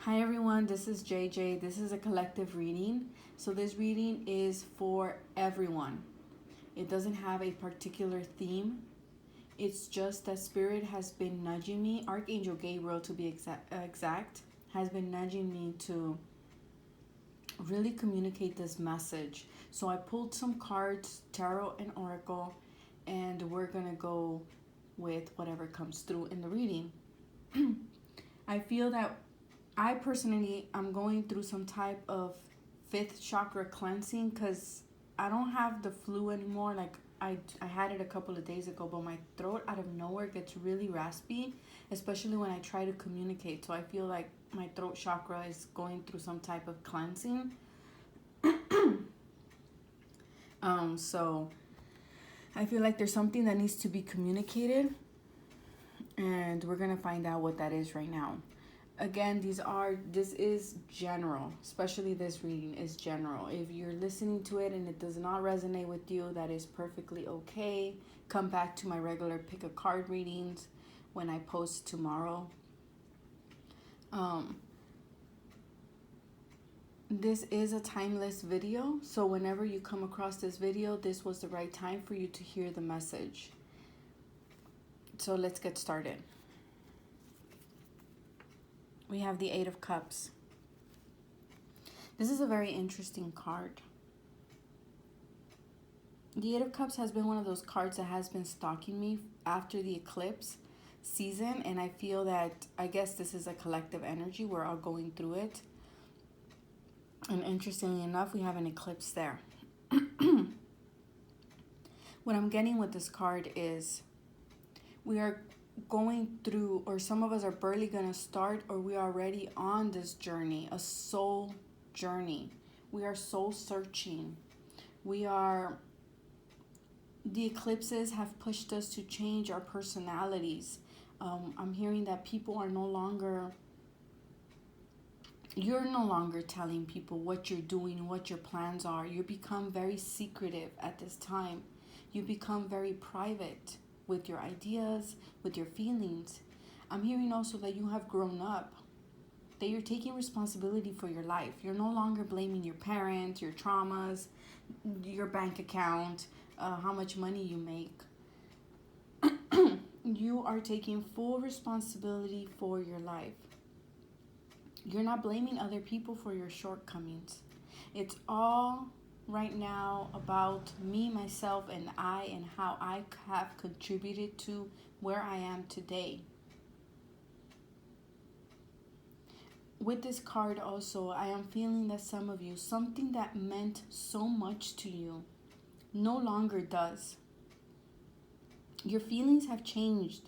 Hi everyone, this is JJ. This is a collective reading. So this reading is for everyone. It doesn't have a particular theme. It's just that Spirit has been nudging me, Archangel Gabriel to be exact, has been nudging me to really communicate this message. So I pulled some cards, Tarot and Oracle, and we're going to go with whatever comes through in the reading. I feel that I personally am going through some type of fifth chakra cleansing because I don't have the flu anymore. Like I had it a couple of days ago, but my throat out of nowhere gets really raspy, especially when I try to communicate. So I feel like my throat chakra is going through some type of cleansing. So I feel like there's something that needs to be communicated, and we're gonna find out what that is right now. Again, this is general, especially this reading is general. If you're listening to it and it does not resonate with you, that is perfectly okay. Come back to my regular pick a card readings when I post tomorrow. This is a timeless video, so whenever you come across this video, this was the right time for you to hear the message. So let's get started. We have the Eight of Cups. This is a very interesting card. The Eight of Cups has been one of those cards that has been stalking me after the eclipse season, and I feel that, I guess this is a collective energy. We're all going through it. And interestingly enough, we have an eclipse there. What I'm getting with this card is we are going through, or some of us are barely going to start, or we are already on this journey, a soul journey. We are soul searching. The eclipses have pushed us to change our personalities. I'm hearing that you're no longer telling people what you're doing, what your plans are. You become very secretive at this time. You become very private with your ideas, with your feelings. I'm hearing also that you have grown up, that you're taking responsibility for your life. You're no longer blaming your parents, your traumas, your bank account, how much money you make. You are taking full responsibility for your life. You're not blaming other people for your shortcomings. It's all right now about me, myself, and I, and how I have contributed to where I am today. With this card also, I am feeling that some of you, something that meant so much to you no longer does. Your feelings have changed.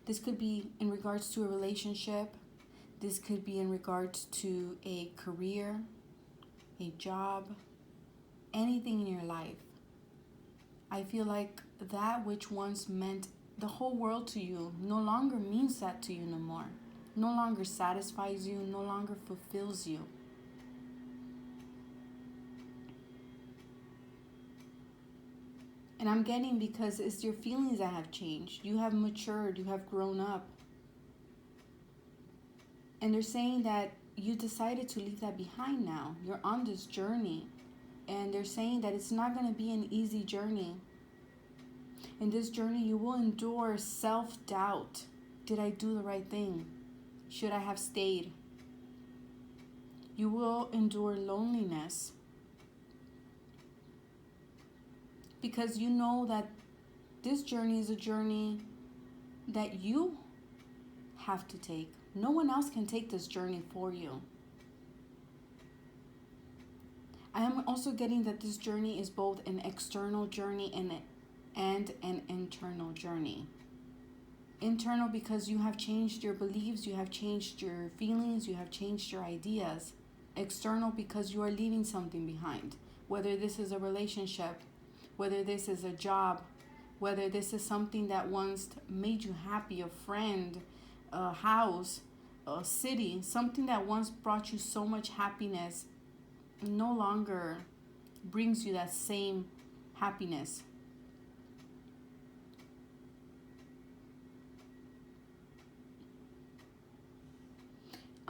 This could be in regards to a relationship. This could be in regards to a career, a job, anything in your life. I feel like that which once meant the whole world to you no longer means that to you no more. No longer satisfies you, no longer fulfills you. And I'm getting because it's your feelings that have changed. You have matured, you have grown up. And they're saying that you decided to leave that behind now. You're on this journey. And they're saying that it's not going to be an easy journey. In this journey, you will endure self-doubt. Did I do the right thing? Should I have stayed? You will endure loneliness. Because you know that this journey is a journey that you have to take. No one else can take this journey for you. I am also getting that this journey is both an external journey and an internal journey. Internal because you have changed your beliefs, you have changed your feelings, you have changed your ideas. External because you are leaving something behind. Whether this is a relationship, whether this is a job, whether this is something that once made you happy, a friend, a house, a city, something that once brought you so much happiness no longer brings you that same happiness.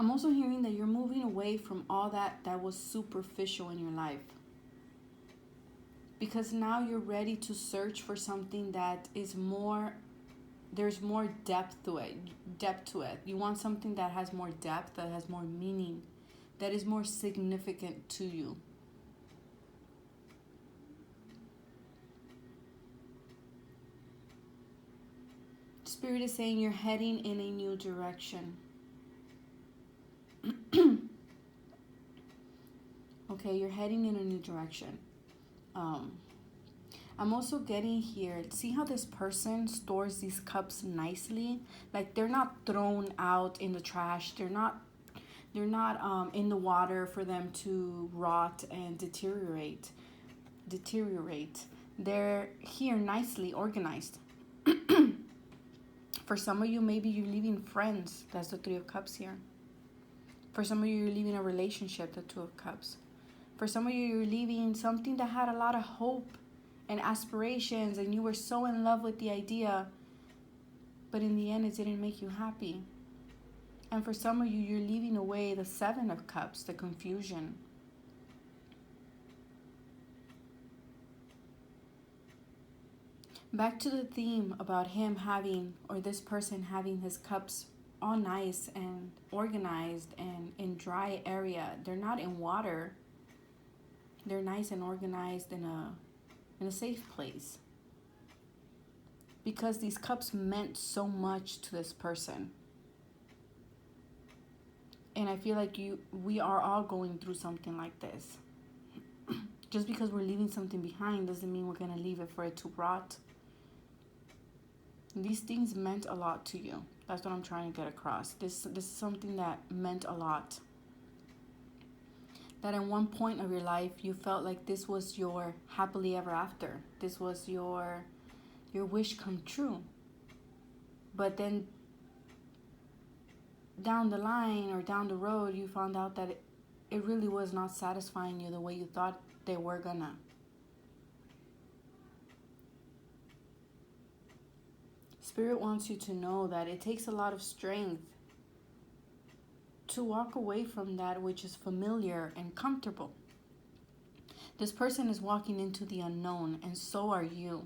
I'm also hearing that you're moving away from all that was superficial in your life. Because now you're ready to search for something that is more, there's more depth to it. You want something that has more depth, that has more meaning, that is more significant to you. Spirit is saying you're heading in a new direction. Okay, you're heading in a new direction. I'm also getting here, see how this person stores these cups nicely? Like they're not thrown out in the trash. They're not in the water for them to rot and deteriorate. They're here nicely organized. For some of you, maybe you're leaving friends. That's the Three of Cups here. For some of you, you're leaving a relationship, the Two of Cups. For some of you, you're leaving something that had a lot of hope and aspirations, and you were so in love with the idea, but in the end, it didn't make you happy. And for some of you, you're leaving away the Seven of Cups, the confusion. Back to the theme about him having, or this person having his cups all nice and organized and in dry area. They're not in water. They're nice and organized in a safe place. Because these cups meant so much to this person. And I feel like we are all going through something like this. Just because we're leaving something behind doesn't mean we're going to leave it for it to rot. These things meant a lot to you. That's what I'm trying to get across. This is something that meant a lot. That in one point of your life, you felt like this was your happily ever after. This was your wish come true. But then down the line or down the road, you found out that it really was not satisfying you the way you thought they were gonna. Spirit wants you to know that it takes a lot of strength to walk away from that which is familiar and comfortable. This person is walking into the unknown, and so are you.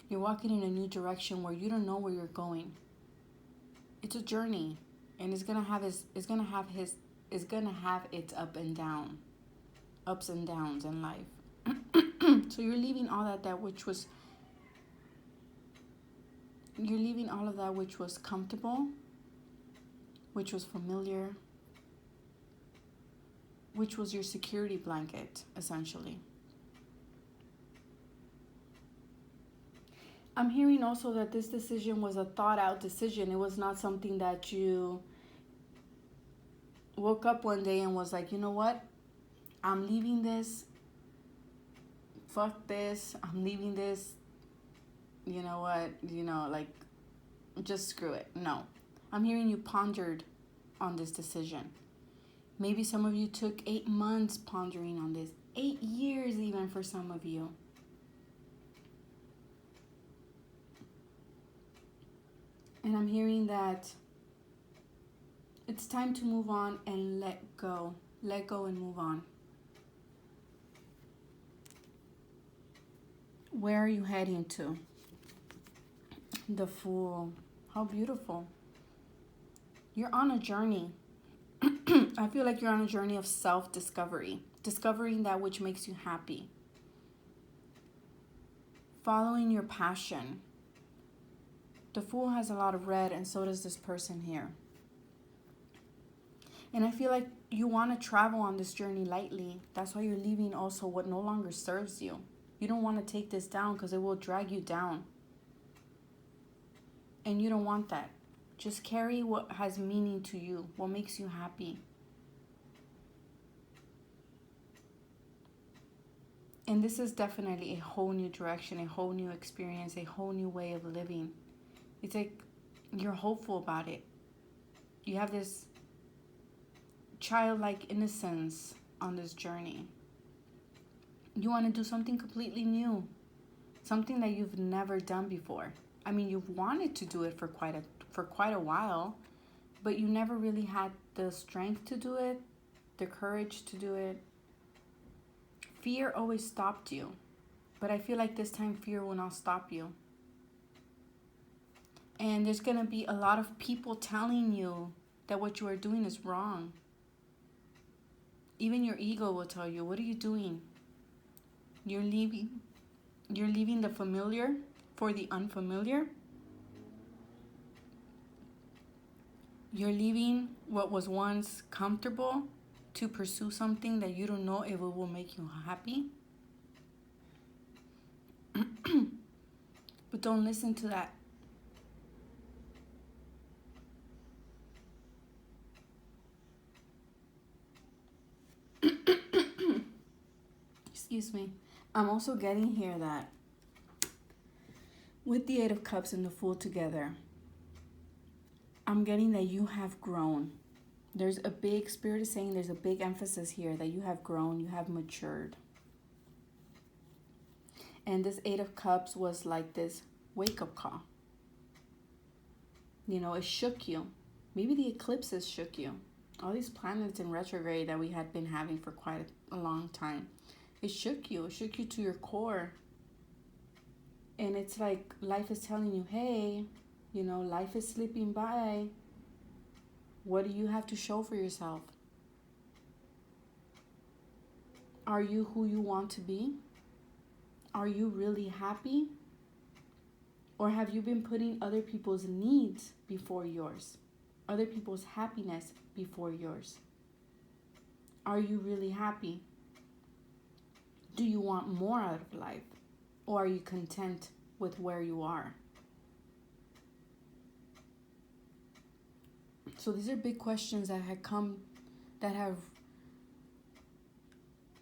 You're walking in a new direction where you don't know where you're going. It's a journey, and it's gonna have its ups and downs in life. So you're leaving all that which was. You're leaving all of that which was comfortable, which was familiar, which was your security blanket, essentially. I'm hearing also that this decision was a thought out decision. It was not something that you woke up one day and was like, you know what? I'm leaving this. Fuck this. I'm leaving this. You know what? Just screw it. No. I'm hearing you pondered on this decision. Maybe some of you took 8 months pondering on this. 8 years even for some of you. And I'm hearing that it's time to move on and let go. Let go and move on. Where are you heading to? The Fool. How beautiful. You're on a journey. I feel like you're on a journey of self-discovery. Discovering that which makes you happy. Following your passion. The Fool has a lot of red, and so does this person here. And I feel like you want to travel on this journey lightly. That's why you're leaving also what no longer serves you. You don't want to take this down because it will drag you down. And you don't want that. Just carry what has meaning to you, what makes you happy. And this is definitely a whole new direction, a whole new experience, a whole new way of living. It's like you're hopeful about it. You have this childlike innocence on this journey. You want to do something completely new, something that you've never done before. I mean, you've wanted to do it for quite a while, but you never really had the strength to do it, the courage to do it. Fear always stopped you, but I feel like this time fear will not stop you. And there's going to be a lot of people telling you that what you are doing is wrong. Even your ego will tell you, what are you doing? You're leaving the familiar for the unfamiliar. You're leaving what was once comfortable to pursue something that you don't know if it will make you happy. But don't listen to that. Excuse me. I'm also getting here that with the Eight of Cups and the Fool together, I'm getting that you have grown. There's a big, Spirit is saying there's a big emphasis here that you have grown, you have matured. And this Eight of Cups was like this wake-up call. You know, it shook you. Maybe the eclipses shook you. All these planets in retrograde that we had been having for quite a long time. It shook you. It shook you to your core. And it's like life is telling you, hey, you know, life is slipping by. What do you have to show for yourself? Are you who you want to be? Are you really happy? Or have you been putting other people's needs before yours? Other people's happiness before yours? Are you really happy? Do you want more out of life? Or are you content with where you are? So these are big questions that have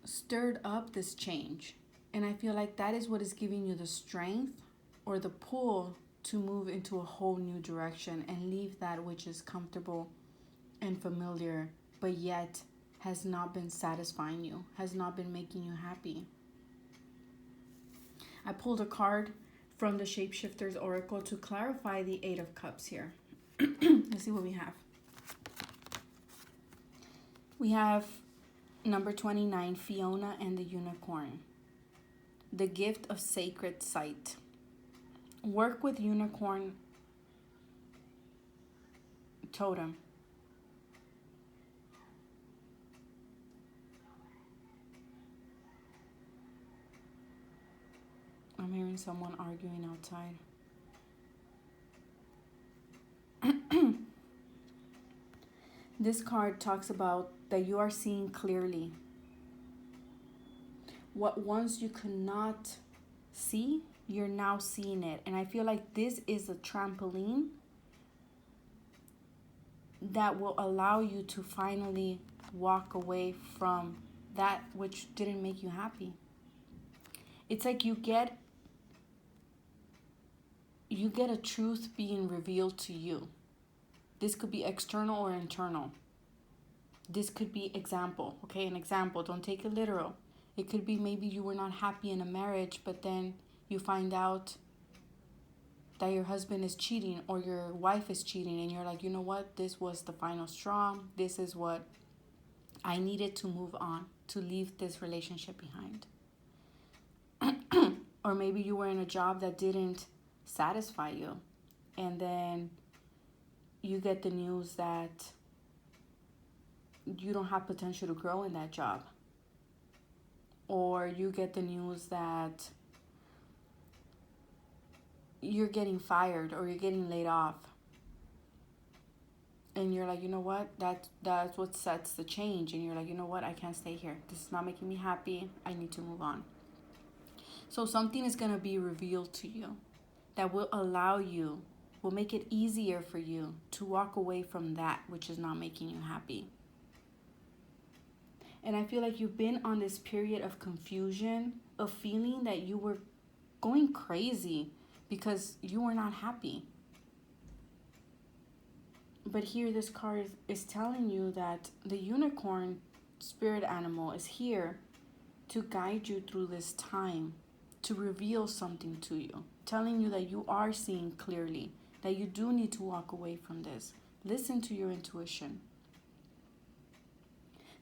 stirred up this change. And I feel like that is what is giving you the strength or the pull to move into a whole new direction and leave that which is comfortable and familiar, but yet has not been satisfying you, has not been making you happy. I pulled a card from the Shapeshifters Oracle to clarify the Eight of Cups here. Let's see what we have. We have number 29, Fiona and the Unicorn. The gift of sacred sight. Work with unicorn totem. I'm hearing someone arguing outside. This card talks about that you are seeing clearly. What once you could not see, you're now seeing it. And I feel like this is a trampoline that will allow you to finally walk away from that which didn't make you happy. It's like you get a truth being revealed to you. This could be external or internal. This could be example, okay? An example, don't take it literal. It could be maybe you were not happy in a marriage, but then you find out that your husband is cheating or your wife is cheating, and you're like, you know what? This was the final straw. This is what I needed to move on, to leave this relationship behind. Or maybe you were in a job that didn't satisfy you, and then you get the news that you don't have potential to grow in that job. Or you get the news that you're getting fired or you're getting laid off. And you're like, you know what? That's what sets the change. And you're like, you know what? I can't stay here. This is not making me happy. I need to move on. So something is going to be revealed to you that will will make it easier for you to walk away from that which is not making you happy. And I feel like you've been on this period of confusion, of feeling that you were going crazy because you were not happy. But here this card is telling you that the unicorn spirit animal is here to guide you through this time, to reveal something to you, telling you that you are seeing clearly, that you do need to walk away from this. Listen to your intuition.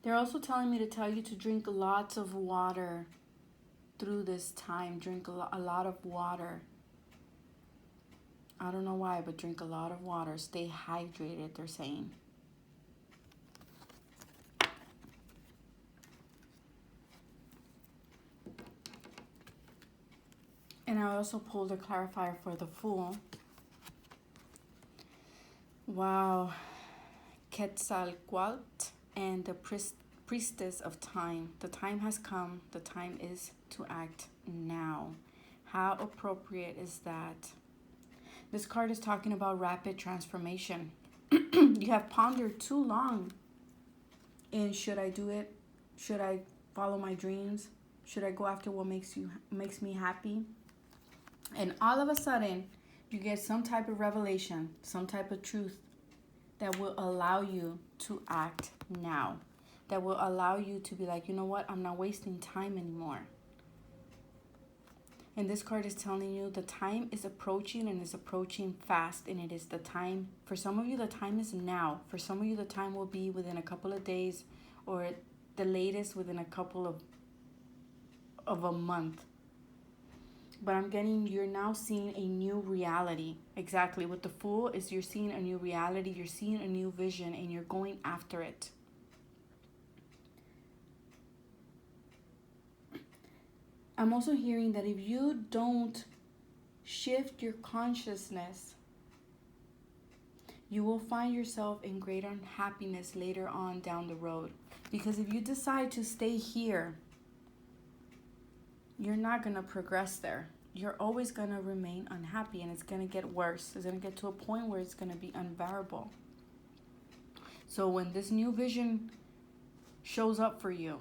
They're also telling me to tell you to drink lots of water through this time. Drink a lot of water. I don't know why, but drink a lot of water. Stay hydrated, they're saying. And I also pulled a clarifier for the Fool. Wow. Quetzalcoatl and the priestess of time. The time has come. The time is to act now. How appropriate is that? This card is talking about rapid transformation. You have pondered too long. And should I do it? Should I follow my dreams? Should I go after what makes me happy? And all of a sudden, you get some type of revelation, some type of truth that will allow you to act now. That will allow you to be like, you know what? I'm not wasting time anymore. And this card is telling you the time is approaching, and it's approaching fast. And it is the time. For some of you, the time is now. For some of you, the time will be within a couple of days, or the latest within a couple of a month. But I'm getting, you're now seeing a new reality. Exactly. With the Fool is you're seeing a new reality. You're seeing a new vision, and you're going after it. I'm also hearing that if you don't shift your consciousness, you will find yourself in great unhappiness later on down the road. Because if you decide to stay here, you're not going to progress there. You're always going to remain unhappy, and it's going to get worse. It's going to get to a point where it's going to be unbearable. So when this new vision shows up for you,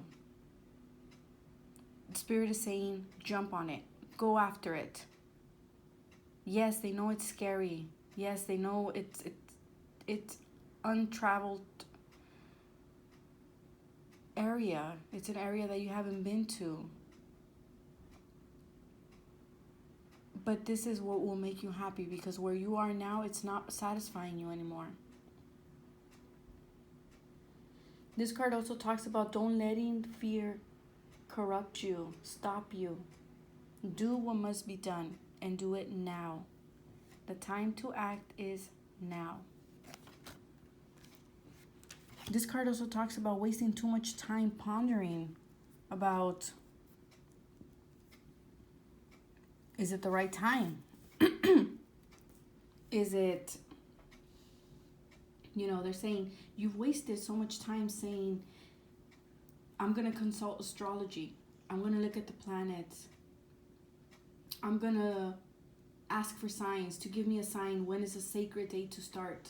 Spirit is saying, jump on it. Go after it. Yes, they know it's scary. Yes, they know it's untraveled area. It's an area that you haven't been to. But this is what will make you happy, because where you are now, it's not satisfying you anymore. This card also talks about don't letting fear corrupt you, stop you. Do what must be done, and do it now. The time to act is now. This card also talks about wasting too much time pondering about, is it the right time? Is it, they're saying you've wasted so much time saying, I'm going to consult astrology. I'm going to look at the planets. I'm going to ask for signs to give me a sign. When is a sacred day to start?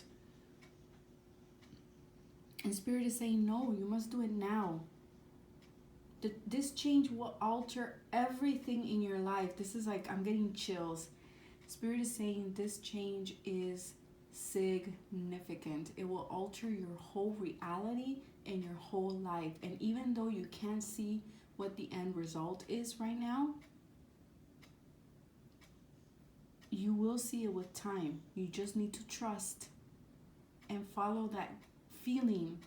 And Spirit is saying, no, you must do it now. This change will alter everything in your life. This is like, I'm getting chills. Spirit is saying this change is significant. It will alter your whole reality and your whole life. And even though you can't see what the end result is right now, you will see it with time. You just need to trust and follow that feeling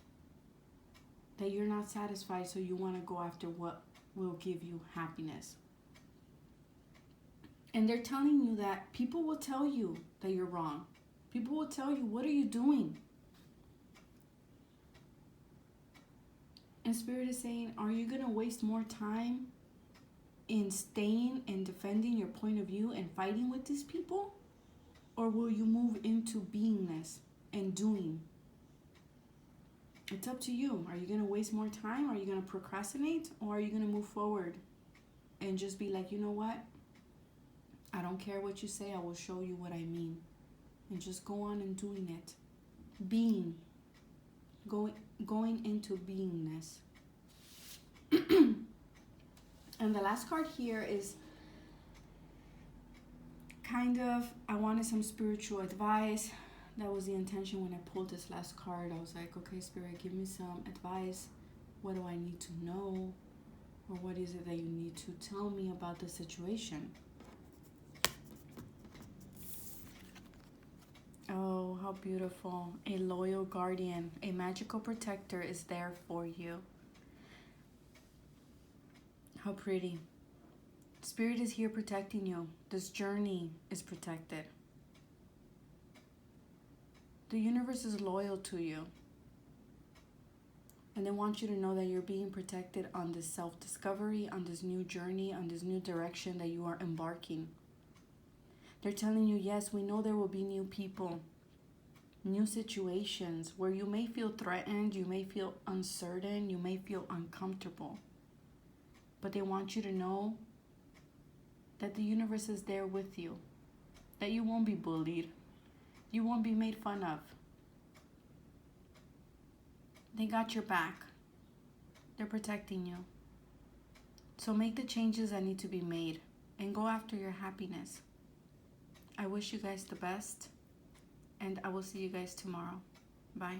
that you're not satisfied, so you want to go after what will give you happiness. And they're telling you that people will tell you that you're wrong. People will tell you, what are you doing? And Spirit is saying, are you going to waste more time in staying and defending your point of view and fighting with these people? Or will you move into beingness and doing? It's up to you. Are you going to waste more time? Are you going to procrastinate? Or are you going to move forward and just be like, you know what? I don't care what you say. I will show you what I mean. And just go on and doing it. Being. Going into beingness. And the last card here is kind of, I wanted some spiritual advice. That was the intention when I pulled this last card. I was like, okay, Spirit, give me some advice. What do I need to know? Or what is it that you need to tell me about the situation? Oh, how beautiful. A loyal guardian, a magical protector is there for you. How pretty. Spirit is here protecting you. This journey is protected. The universe is loyal to you. And they want you to know that you're being protected on this self-discovery, on this new journey, on this new direction that you are embarking. They're telling you, yes, we know there will be new people, new situations where you may feel threatened, you may feel uncertain, you may feel uncomfortable. But they want you to know that the universe is there with you, that you won't be bullied, you won't be made fun of. They got your back. They're protecting you. So make the changes that need to be made and go after your happiness. I wish you guys the best, and I will see you guys tomorrow. Bye.